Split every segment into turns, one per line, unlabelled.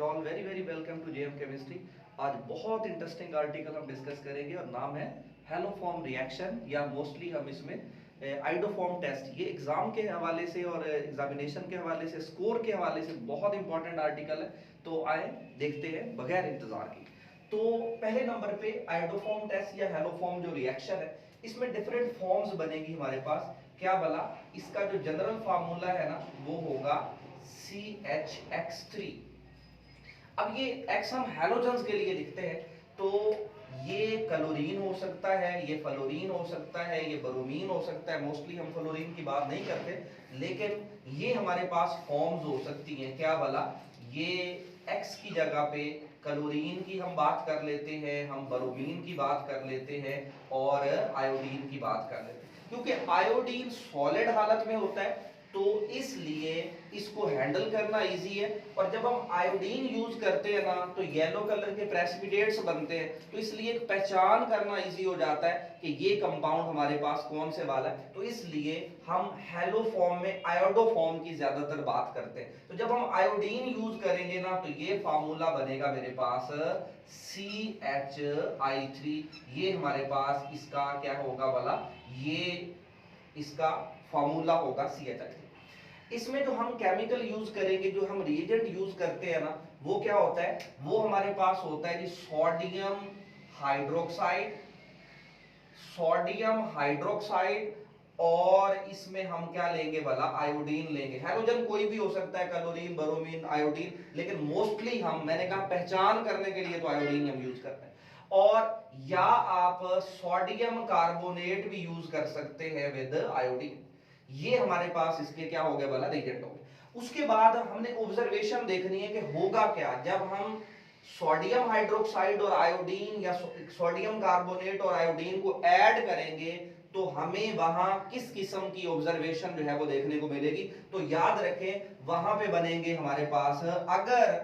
Are all very very welcome to JM chemistry. आज बहुत interesting article हम discuss करेंगे और नाम है हेलोफॉर्म रिएक्शन, या मोस्टली हम इसमें आइडोफॉर्म टेस्ट। ये एग्जाम के हवाले से और एग्जामिनेशन के हवाले से, स्कोर के हवाले से बहुत इंपॉर्टेंट आर्टिकल है। तो आए देखते हैं बगैर इंतजार की। तो पहले नंबर पे आइडोफॉर्म टेस्ट या हेलोफॉर्म जो रिएक्शन है, इसमें डिफरेंट फॉर्म्स बनेगी हमारे पास। क्या बोला, इसका जो जनरल फार्मूला है ना वो होगा CHX3। अब ये X हम हैलोजन्स के लिए लिखते हैं, तो ये क्लोरीन हो सकता है, ये फ्लोरीन हो सकता है, ये ब्रोमीन हो सकता है। मोस्टली हम फ्लोरीन की बात नहीं करते, लेकिन ये हमारे पास फॉर्म्स हो सकती हैं। क्या बोला, ये X की जगह पे क्लोरीन की हम बात कर लेते हैं, हम ब्रोमीन की बात कर लेते हैं और आयोडीन की बात कर लेते हैं। क्योंकि आयोडीन सॉलिड हालत में होता है तो इसलिए इसको हैंडल करना इजी है। और जब हम आयोडीन यूज करते हैं ना तो येलो कलर के प्रेसिपिटेट्स बनते हैं, तो इसलिए पहचान करना इजी हो जाता है कि ये कंपाउंड हमारे पास कौन से वाला है। तो इसलिए हम हेलो फॉर्म में आयोडो फॉर्म की ज्यादातर बात करते हैं। तो जब हम आयोडीन यूज करेंगे ना तो ये फार्मूला बनेगा मेरे पास CHI3। ये हमारे पास इसका क्या होगा वाला, ये इसका फार्मूला होगा CHI3। इसमें जो हम केमिकल यूज करेंगे, जो हम रिएजेंट यूज करते हैं ना, वो क्या होता है, वो हमारे पास होता है जी सोडियम हाइड्रोक्साइड। सोडियम हाइड्रोक्साइड और इसमें हम क्या लेंगे वाला, आयोडीन लेंगे। हैलोजन कोई भी हो सकता है, क्लोरीन, ब्रोमीन, आयोडीन, लेकिन मोस्टली हम, मैंने कहा पहचान करने के लिए तो आयोडीन हम यूज करते हैं। और या आप सोडियम कार्बोनेट भी यूज कर सकते हैं विद आयोडीन। ये हमारे पास इसके क्या हो गए वाला, रिएजेंट हो गए। उसके बाद हमने ऑब्जर्वेशन देखनी है कि होगा क्या जब हम सोडियम हाइड्रोक्साइड और आयोडीन या सोडियम कार्बोनेट और आयोडीन को ऐड करेंगे, तो हमें वहां किस किस्म की ऑब्जर्वेशन जो है वो देखने को मिलेगी। तो याद रखें, वहां पे बनेंगे हमारे पास, अगर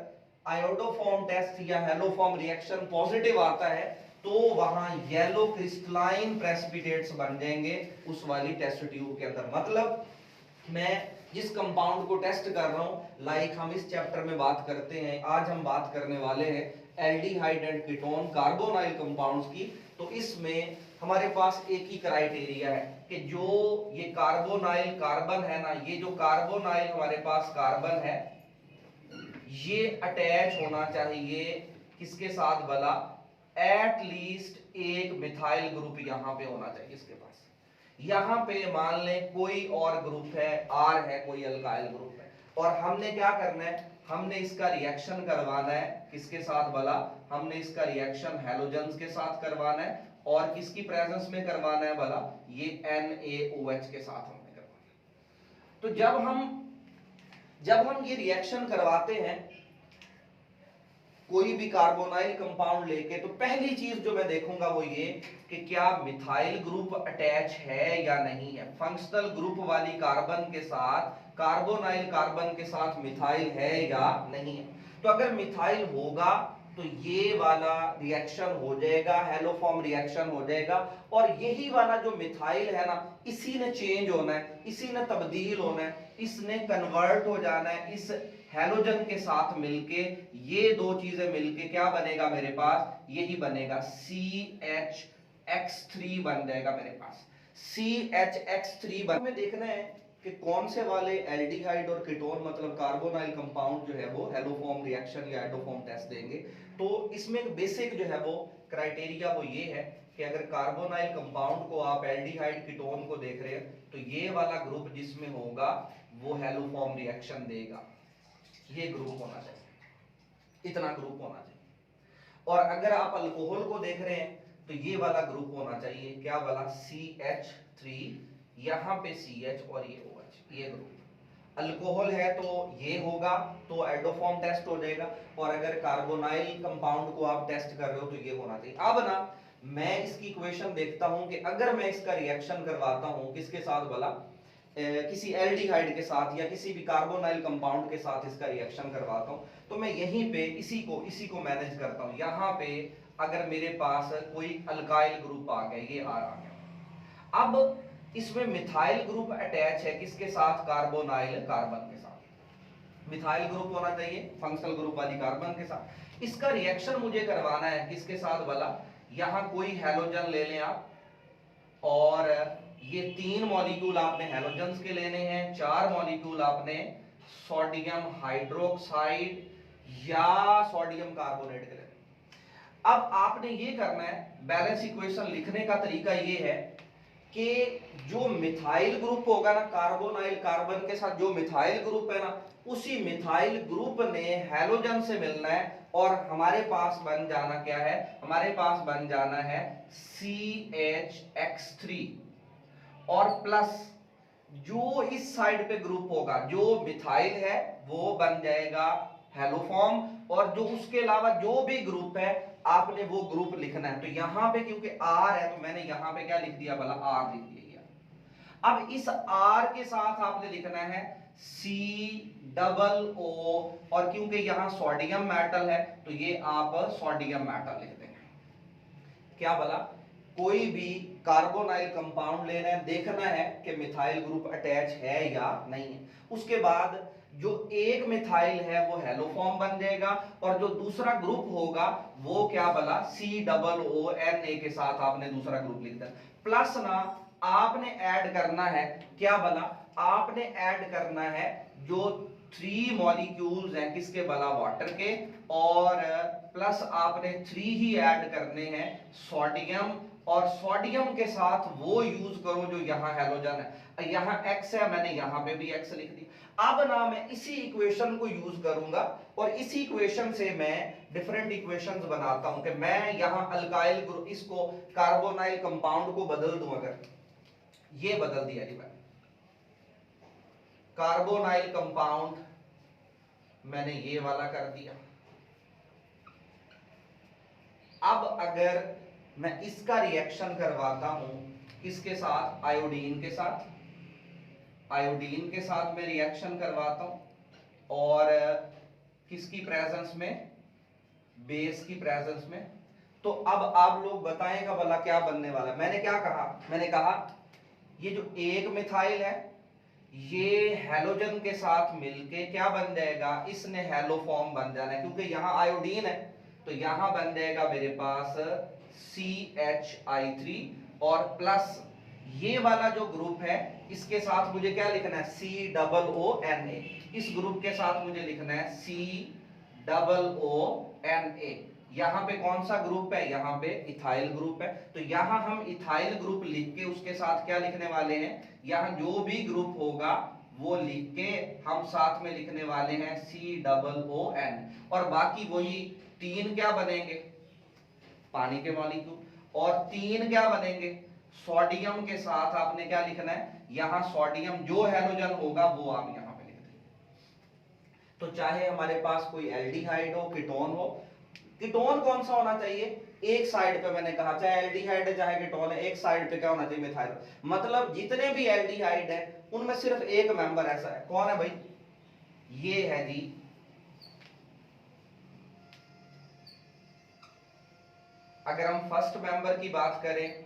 आयोडोफॉर्म टेस्ट या हेलोफॉर्म रिएक्शन पॉजिटिव आता है तो वहां येलो क्रिस्टलाइन प्रेसिपिटेट्स बन जाएंगे उस वाली टेस्ट ट्यूब के अंदर। मतलब मैं जिस कंपाउंड को टेस्ट कर रहा हूं, लाइक हम इस चैप्टर में बात करते हैं, आज हम बात करने वाले हैं aldehyde and ketone carbonyl compounds की। तो इसमें हमारे पास एक ही क्राइटेरिया है कि जो ये कार्बोनाइल कार्बन है ना, ये जो कार्बोनाइल हमारे पास कार्बन है, ये अटैच होना चाहिए किसके साथ भला, एट लीस्ट एक मिथाइल ग्रुप यहां पे होना चाहिए इसके पास। यहां पे मान लें कोई और ग्रुप है, R है, कोई अल्काइल ग्रुप है, और हमने क्या करना है, हमने इसका रिएक्शन करवाना है किसके साथ भला, हमने इसका रिएक्शन हैलोजन्स के साथ करवाना है। और किसकी प्रेजेंस में करवाना है भला, ये NaOH के साथ हमने करवाना है। तो जब हम ये रिएक्शन करवाते हैं कोई भी कार्बोनाइल कंपाउंड लेके, तो पहली चीज जो मैं देखूंगा वो ये कि क्या मिथाइल ग्रुप अटैच है या नहीं है। फंक्शनल ग्रुप वाली कार्बन के साथ कार्बोनाइल कार्बन के साथ मिथाइल है या नहीं है। तो अगर मिथाइल होगा तो ये वाला रिएक्शन हो जाएगा, हेलोफॉर्म रिएक्शन हो जाएगा। और यही वाला जो मिथाइल है ना, इसी ने चेंज होना है, इसी ने तब्दील होना है, इसने कन्वर्ट हो जाना है इस हैलोजन के साथ मिलके। ये दो चीजें मिलके क्या बनेगा मेरे पास, यही बनेगा CHX3 बन जाएगा मेरे पास। CHX3 में देखना है कि कौन से वाले एल्डिहाइड और कीटोन मतलब कार्बोनाइल कंपाउंड जो है वो हेलोफॉर्म रिएक्शन या आइडोफॉर्म टेस्ट देंगे। तो इसमें एक बेसिक जो है वो क्राइटेरिया वो ये है कि अगर कार्बोनाइल कंपाउंड को आप एल्डिहाइड कीटोन को देख रहे हैं तो ये वाला ग्रुप जिसमें होगा वो हेलोफॉर्म रिएक्शन देगा, ये ग्रुप होना चाहिए, इतना ग्रुप होना चाहिए। और अगर आप अल्कोहल को देख रहे हैं तो ये वाला ग्रुप होना चाहिए, क्या वाला, CH3, यहां पे CH और ये OH, ये ग्रुप। अल्कोहल है तो ये होगा, तो आइडोफॉर्म टेस्ट हो जाएगा। और अगर कार्बोनाइल कंपाउंड को आप टेस्ट कर रहे हो तो ये होना चाहिए। अब ना मैं इसकी इक्वेशन देखता हूं कि अगर मैं इसका रिएक्शन करवाता हूं किसके साथ भला, किसी एल्डिहाइड के साथ या किसी भी कार्बोनाइल कंपाउंड के साथ इसका रिएक्शन करवाता हूं, तो मैं यहीं पे इसी को मैनेज करता हूं। यहां पे अगर मेरे पास कोई अल्काइल ग्रुप आ गया, ये आ गया, अब इसमें मिथाइल ग्रुप अटैच है किसके साथ, कार्बोनाइल कार्बन के साथ। मिथाइल ग्रुप होना चाहिए फंक्शनल ग्रुप वाली कार्बन के साथ। इसका रिएक्शन मुझे करवाना है किसके साथ वाला, यहां कोई हैलोजन ले लें आप, और ये 3 मॉलिक्यूल आपने हैलोजन्स के लेने हैं, 4 मॉलिक्यूल आपने सोडियम हाइड्रोक्साइड या सोडियम कार्बोनेट के लेने। अब आपने ये करना है, बैलेंस इक्वेशन लिखने का तरीका ये है कि जो मिथाइल ग्रुप होगा ना कार्बोनाइल कार्बन के साथ, जो मिथाइल ग्रुप है ना, उसी मिथाइल ग्रुप ने हैलोजन से मिलना है और हमारे पास बन जाना क्या है, हमारे पास बन जाना है CHX3 और प्लस जो इस साइड पे ग्रुप होगा जो मिथाइल है वो बन जाएगा हेलोफॉर्म, और जो उसके अलावा जो भी ग्रुप है आपने वो ग्रुप लिखना है। तो यहां पे क्योंकि R है तो मैंने यहां पे क्या लिख दिया, भला R लिख दिया। अब इस R के साथ आपने लिखना है COO, और क्योंकि यहां सोडियम मेटल है तो ये आप सोडियम मेटल लिख देंगे। क्या भला, कोई भी कार्बोनाइल कंपाउंड लेना है, देखना है कि मिथाइल ग्रुप अटैच है या नहीं है। उसके बाद जो एक मिथाइल है वो हेलोफॉर्म बन जाएगा और जो दूसरा ग्रुप होगा वो क्या भला COONA के साथ आपने दूसरा ग्रुप लिख दिया। प्लस ना आपने ऐड करना है, क्या भला आपने ऐड करना है जो 3 मॉलिक्यूल्स हैं किसके भला, वाटर के, और प्लस आपने 3 ही ऐड करने हैं सोडियम, और सोडियम के साथ वो यूज करो जो यहां हैलोजन है। यहां X है, मैंने यहां पे भी X लिख दिया। अब ना मैं इसी इक्वेशन को यूज करूंगा और इसी इक्वेशन से मैं डिफरेंट इक्वेशंस बनाता हूं कि मैं यहां अल्काइल ग्रुप, इसको कार्बोनाइल कंपाउंड को बदल दूं, अगर ये बदल दिया जी मैंने कार्बोनाइल कंपाउंड, मैंने ये वाला कर दिया। अब अगर मैं इसका रिएक्शन करवाता हूं किसके साथ, आयोडीन के साथ, आयोडीन के साथ मैं रिएक्शन करवाता हूं और किसकी प्रेजेंस में, बेस की प्रेजेंस में। तो अब आप लोग बताएंगा भला क्या बनने वाला है। मैंने क्या कहा, मैंने कहा ये जो एक मिथाइल है ये हैलोजन के साथ मिलके क्या बन जाएगा, इसने हैलोफॉर्म बन जाना है, क्योंकि यहां आयोडीन है तो यहां बन जाएगा मेरे पास CHI3 और प्लस ये वाला जो ग्रुप है इसके साथ मुझे क्या लिखना है, COONA। इस ग्रुप के साथ मुझे लिखना है COONA। यहां पे कौन सा ग्रुप है, यहां पे इथाइल ग्रुप है, तो यहां हम इथाइल ग्रुप लिख के उसके साथ क्या लिखने वाले हैं, यहां जो भी ग्रुप होगा वो लिख के हम साथ में लिखने वाले हैं COON, और बाकी वही 3 क्या बनेंगे, पानी के मॉलिक्यूल, और 3 क्या बनेंगे, सोडियम के साथ आपने क्या लिखना है, यहां सोडियम जो हैलोजन होगा वो आप यहां पे लिख देंगे। तो चाहे हमारे पास कोई एल्डिहाइड हो, कीटोन हो, कीटोन कौन सा होना चाहिए, एक साइड पे, मैंने कहा चाहे एल्डिहाइड है चाहे कीटोन है, एक साइड पे क्या होना चाहिए, मिथाइल। मतलब जितने भी एल्डिहाइड है उनमें सिर्फ एक मेंबर ऐसा है, कौन है भाई, ये है जी अगर हम फर्स्ट मेंबर की बात करें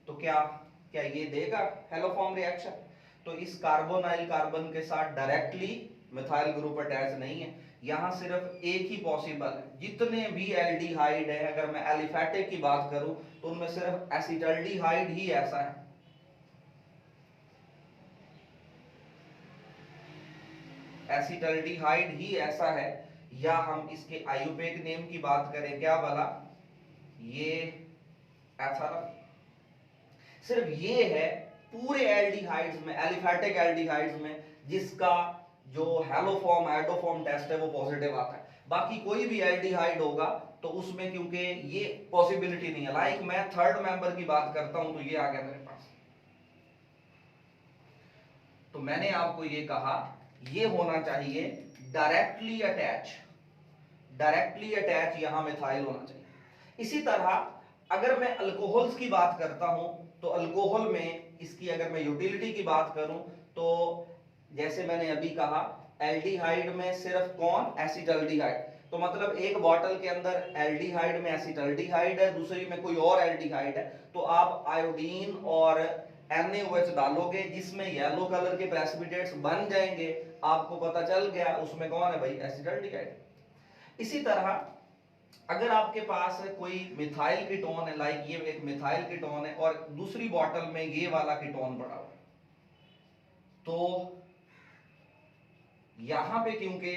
तो क्या क्या ये देगा हेलोफॉर्म रिएक्शन। तो इस कार्बोनाइल कार्बन के साथ डायरेक्टली मिथाइल ग्रुप अटैच नहीं है, यहां सिर्फ एक ही पॉसिबल है। जितने भी एल्डिहाइड है, अगर मैं एलिफेटिक की बात करूं तो उनमें सिर्फ एसिटल्डिहाइड ही ऐसा है, एसिटल्डिहाइड ही ऐसा है। या हम इसके आयुपेक नेम की बात करें, क्या वाला, ये एथानल, सिर्फ ये है पूरे एल्डिहाइड्स में, एलिफेटिक एल्डिहाइड्स में, जिसका जो हेलोफॉर्म हाइड्रोफॉर्म टेस्ट है वो पॉजिटिव आता है। बाकी कोई भी एल्डिहाइड होगा तो उसमें क्योंकि ये पॉसिबिलिटी नहीं है। लाइक मैं थर्ड मेंबर की बात करता हूं तो ये आ गया मेरे पास, तो मैंने आपको ये कहा ये होना चाहिए डायरेक्टली अटैच, डायरेक्टली अटैच यहां मिथाइल होना चाहिए। इसी तरह अगर मैं अल्कोहल्स की बात करता हूं तो अल्कोहल में इसकी अगर मैं यूटिलिटी की बात करूं तो जैसे मैंने अभी कहा एल्डिहाइड में सिर्फ कौन, एसिटल्डिहाइड, तो मतलब एक बॉटल के अंदर एल्डिहाइड में एसिटल्डिहाइड है, दूसरी में कोई और एल्डिहाइड है, तो आप आयोडीन और NaOH डालोगे जिसमें येलो कलर के प्रेसिपिटेट्स बन जाएंगे, आपको पता चल गया उसमें कौन है भाई, एसिटाल्डिहाइड। इसी तरह अगर आपके पास कोई मिथाइल कीटोन है, लाइक ये एक मिथाइल कीटोन है और दूसरी बॉटल में ये वाला कीटोन पड़ा हुआ है, तो यहां पे क्योंकि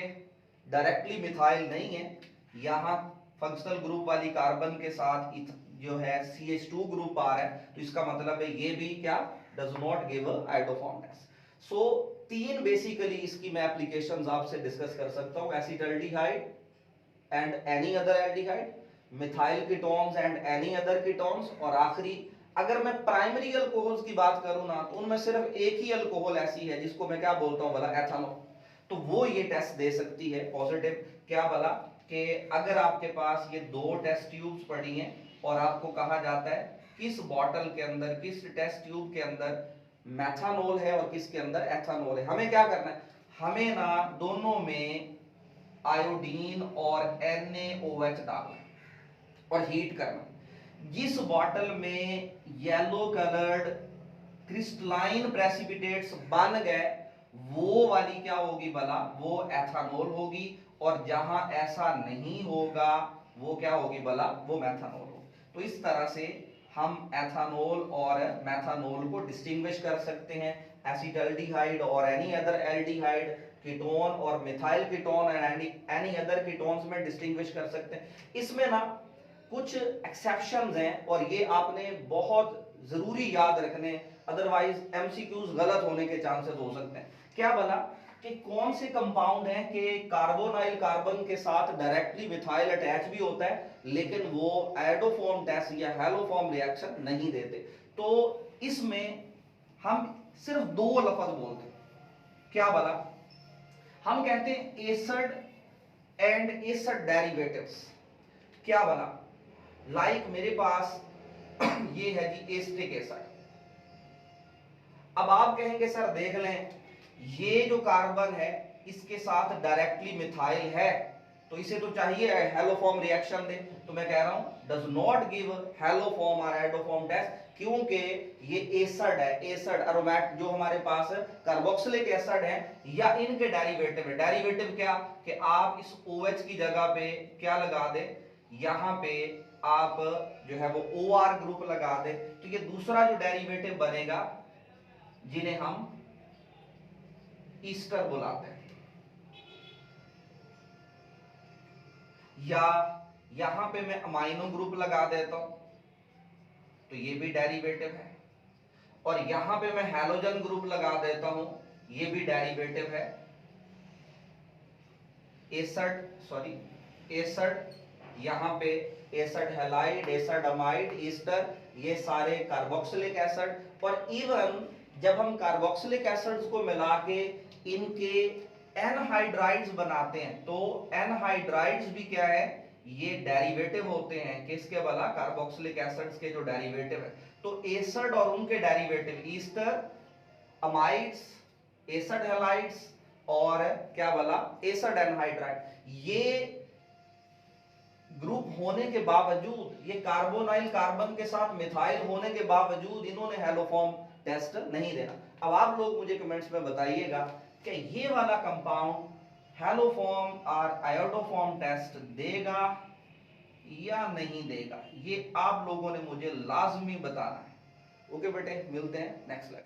डायरेक्टली मिथाइल नहीं है, यहां फंक्शनल ग्रुप वाली कार्बन के साथ जो है CH2 ग्रुप आ रहा है, तो इसका मतलब है ये भी क्या, does not give iodoform test. So तीन बेसिकली इसकी मैं एप्लीकेशंस आपसे डिस्कस कर सकता हूं, acetaldehyde and any other aldehyde, methyl ketones and any other ketones, और आखिरी अगर मैं प्राइमरी अल्कोहल्स की बात करूं ना, तो उनमें सिर्फ एक ही अल्कोहल ऐसी है जिसको मैं क्या बोलता हूं भला, एथेनॉल, तो वो ये टेस्ट दे सकती है पॉजिटिव। क्या भला कि अगर आपके पास ये दो टेस्ट ट्यूब्स पड़ी हैं और आपको कहा जाता है किस बॉटल के अंदर, किस टेस्ट ट्यूब के अंदर मेथानॉल है और किसके अंदर एथेनॉल है, हमें क्या करना है, हमें ना दोनों में आयोडीन और NaOH डालना और हीट करना। जिस बॉटल में येलो कलर्ड क्रिस्टलाइन प्रेसिपिटेट्स बन गए, वो वाली क्या होगी भला, वो एथेनॉल होगी, और जहां ऐसा नहीं होगा वो क्या होगी भला, वो मेथानॉल होगी। तो इस तरह से हम एथेनॉल और मेथानॉल को डिस्टिंग्विश कर सकते हैं, एसिटाल्डिहाइड और एनी अदर एल्डिहाइड, कीटोन और methyl ketone and any other ketones में डिस्टिंग्विश कर सकते हैं। इसमें ना कुछ एक्सेप्शंस हैं और ये आपने बहुत जरूरी याद रखने, अदरवाइज MCQs गलत होने के चांसेस हो सकते हैं। क्या भला कि कौन से कंपाउंड हैं कि कार्बोनाइल कार्बन के साथ डायरेक्टली मिथाइल अटैच भी होता है लेकिन वो आयोडोफॉर्म टेस्ट या हैलोफॉर्म रिएक्शन नहीं देते, तो इसमें हम सिर्फ दो लफ्ज बोलते हैं। क्या भला, हम कहते हैं एसिड एंड एसिड डेरिवेटिव्स। क्या भला, लाइक मेरे पास ये है जी एसिटिक एसिड, अब आप कहेंगे सर देख लें ये जो कार्बन है इसके साथ डायरेक्टली मिथाइल है तो इसे तो चाहिए हेलोफॉर्म रिएक्शन दे, तो मैं कह रहा हूं डज नॉट गिव हेलोफॉर्म और आयोडोफॉर्म टेस्ट, क्योंकि ये एसिड है, एसिड अरोमेट जो हमारे पास कार्बोक्सिलिक एसिड है या इनके डेरिवेटिव है। डेरिवेटिव क्या कि आप इस OH की जगह पे क्या लगा दे, यहां पे आप जो है वो OR ग्रुप लगा दे, तो ये दूसरा जो डेरिवेटिव बनेगा जिन्हें हम ईस्टर बुलाते हैं, या यहां पे मैं अमाइनो ग्रुप लगा देता हूं तो ये भी डेरिवेटिव है, और यहां पे मैं हैलोजन ग्रुप लगा देता हूं ये भी डेरिवेटिव है। एसिड यहां पे acid halide, acid amide, Easter, ये सारे कार्बोक्सिलिक एसिड, और इवन जब हम कार्बोक्सिलिक एसिड्स को मिला के इनके एनहाइड्राइड्स बनाते हैं तो एनहाइड्राइड्स भी क्या है, ये डेरिवेटिव होते हैं किसके भला, कार्बोक्सिलिक एसिड्स के जो डेरिवेटिव है। तो एसिड और उनके derivative Easter, amides, acid halides और क्या भला एसिड एनहाइड्राइड, ये ग्रुप होने के बावजूद, ये कार्बोनाइल कार्बन के साथ मिथाइल होने के बावजूद इन्होंने हेलोफॉर्म टेस्ट नहीं देना। अब आप लोग मुझे कमेंट्स में बताइएगा कि ये वाला कंपाउंड हेलोफॉर्म और आयोडोफॉर्म टेस्ट देगा या नहीं देगा, ये आप लोगों ने मुझे लाजमी बताना है। ओके बेटे, मिलते हैं नेक्स्ट लेक्चर।